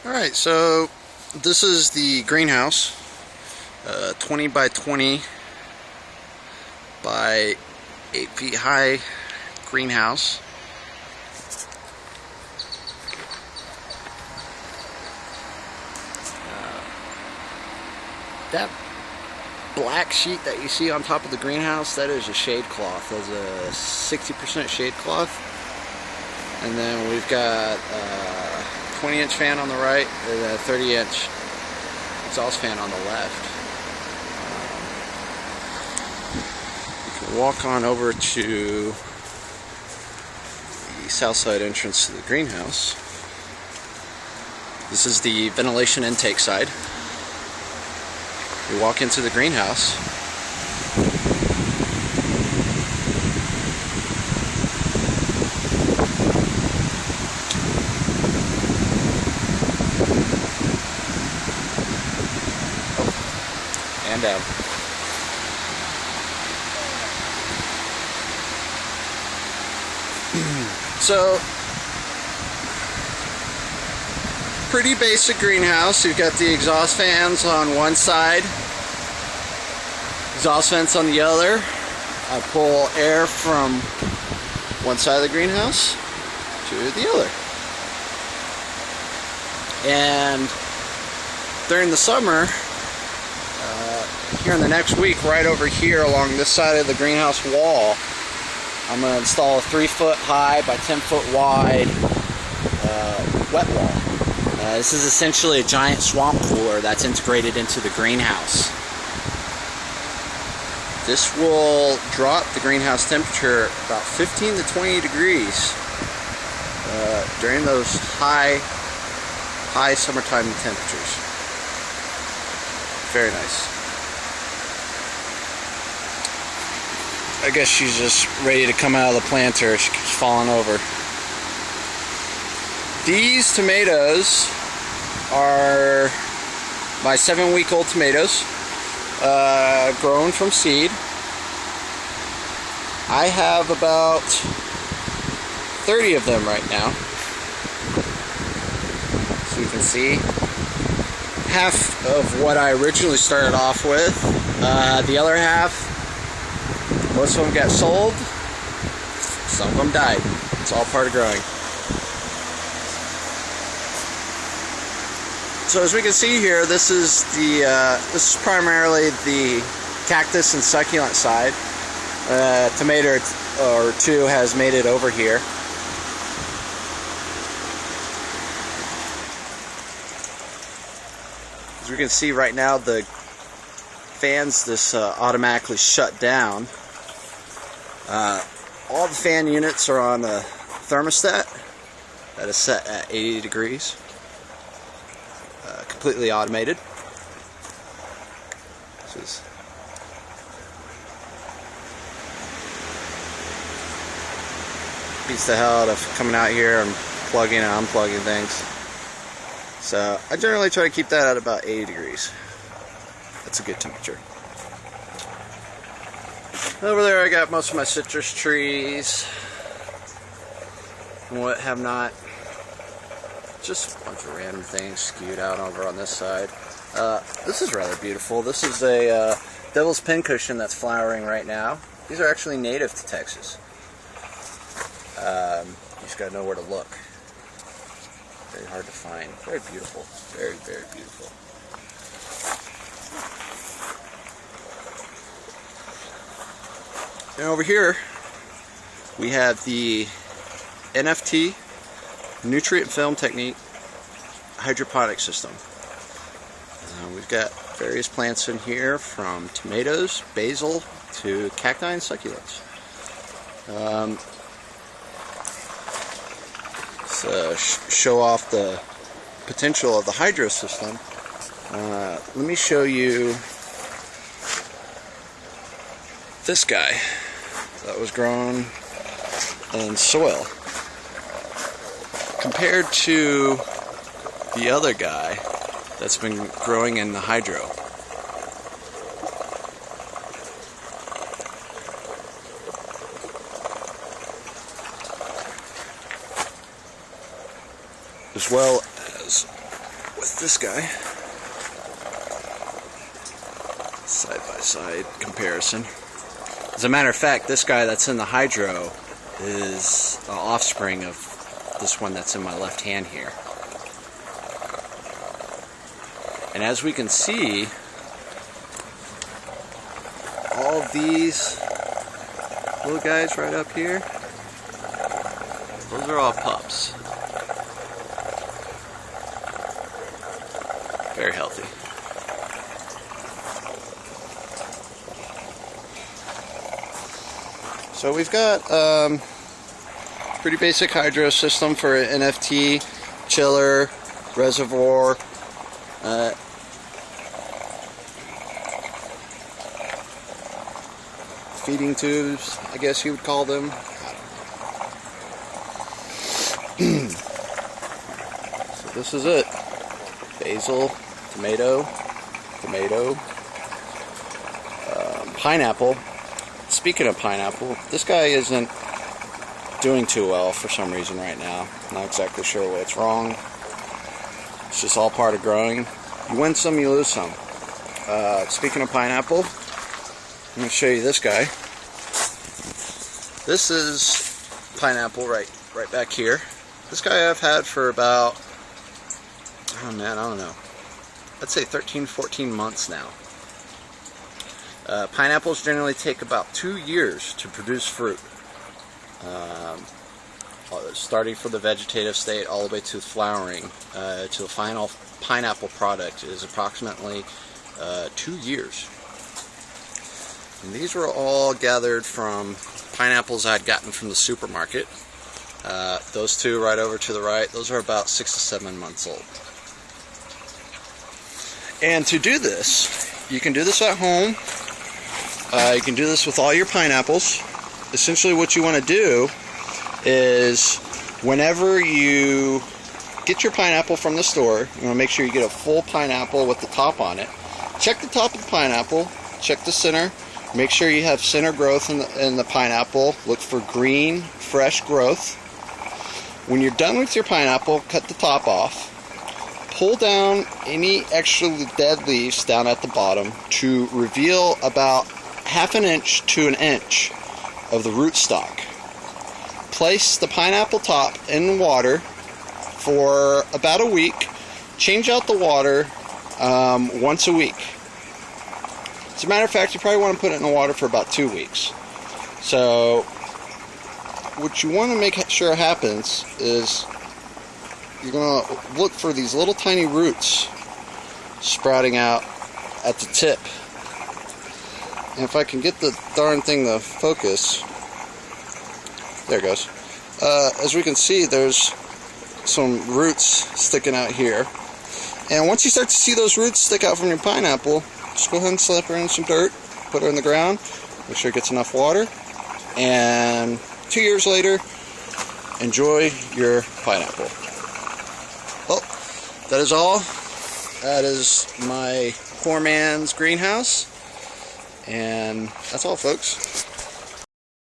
Alright, so this is the greenhouse, 20 by 20 by 8 feet high greenhouse. That black sheet that you see on top of the greenhouse, that is a shade cloth. That's a 60% shade cloth. And then we've got a 20-inch fan on the right and a 30-inch exhaust fan on the left. You can walk on over to the south side entrance to the greenhouse. This is the ventilation intake side. You walk into the greenhouse. And down. So, pretty basic greenhouse. You've got the exhaust fans on one side, exhaust vents on the other. I pull air from one side of the greenhouse to the other. And during the summer, here in the next week, right over here along this side of the greenhouse wall, I'm going to install a 3-foot high by 10-foot wide wet wall. This is essentially a giant swamp cooler that's integrated into the greenhouse. This will drop the greenhouse temperature about 15 to 20 degrees during those high summertime temperatures. Very nice. I guess she's just ready to come out of the planter. She keeps falling over. These tomatoes are my 7-week-old tomatoes, grown from seed. I have about 30 of them right now. So you can see half of what I originally started off with. The other half, most of them got sold, some of them died. It's all part of growing. So as we can see here, this is primarily the cactus and succulent side. Tomato or two has made it over here. As we can see right now, the fans automatically shut down. All the fan units are on a thermostat that is set at 80 degrees. Completely automated. This is beats the hell out of coming out here and plugging and unplugging things. So I generally try to keep that at about 80 degrees. That's a good temperature. Over there I got most of my citrus trees and what have not. Just a bunch of random things skewed out over on this side. This is rather beautiful. This is a devil's pincushion that's flowering right now. These are actually native to Texas. You just gotta know where to look. Very hard to find. Very beautiful. Very, very beautiful. And over here, we have the NFT nutrient film technique hydroponic system. We've got various plants in here, from tomatoes, basil, to cacti and succulents. Show off the potential of the hydro system. Let me show you this guy that was grown in soil compared to the other guy that's been growing in the hydro. as well as with this guy. Side-by-side comparison. As a matter of fact, this guy that's in the hydro is an offspring of this one that's in my left hand here. And as we can see, all of these little guys right up here, those are all pups. Very healthy. So we've got pretty basic hydro system for an NFT, chiller, reservoir, feeding tubes, I guess you would call them. So this is it. Basil, tomato, pineapple. Speaking of pineapple, this guy isn't doing too well for some reason right now. Not exactly sure what's wrong. It's just all part of growing. You win some, you lose some. Speaking of pineapple, I'm going to show you this guy. This is pineapple right back here. This guy I've had for about, oh man, I don't know. Let's say 13, 14 months now. Pineapples generally take about 2 years to produce fruit. Starting from the vegetative state all the way to flowering to the final pineapple product is approximately 2 years. And these were all gathered from pineapples I'd gotten from the supermarket. Those two right over to the right, those are about 6 to 7 months old. And to do this, you can do this at home. You can do this with all your pineapples. Essentially what you want to do is whenever you get your pineapple from the store, you want to make sure you get a full pineapple with the top on it. Check the top of the pineapple, check the center, make sure you have center growth in the pineapple. Look for green, fresh growth. When you're done with your pineapple, cut the top off. Pull down any extra dead leaves down at the bottom to reveal about 1/2 inch to 1 inch of the rootstock. Place the pineapple top in the water for about a week. Change out the water once a week. As a matter of fact, you probably want to put it in the water for about 2 weeks. So what you want to make sure happens is you're going to look for these little tiny roots sprouting out at the tip. And if I can get the darn thing to focus, there it goes. As we can see, there's some roots sticking out here. And once you start to see those roots stick out from your pineapple, just go ahead and slap her in some dirt, put her in the ground, make sure it gets enough water, and 2 years later, enjoy your pineapple. Well, that is all. That is my poor man's greenhouse. And that's all, folks.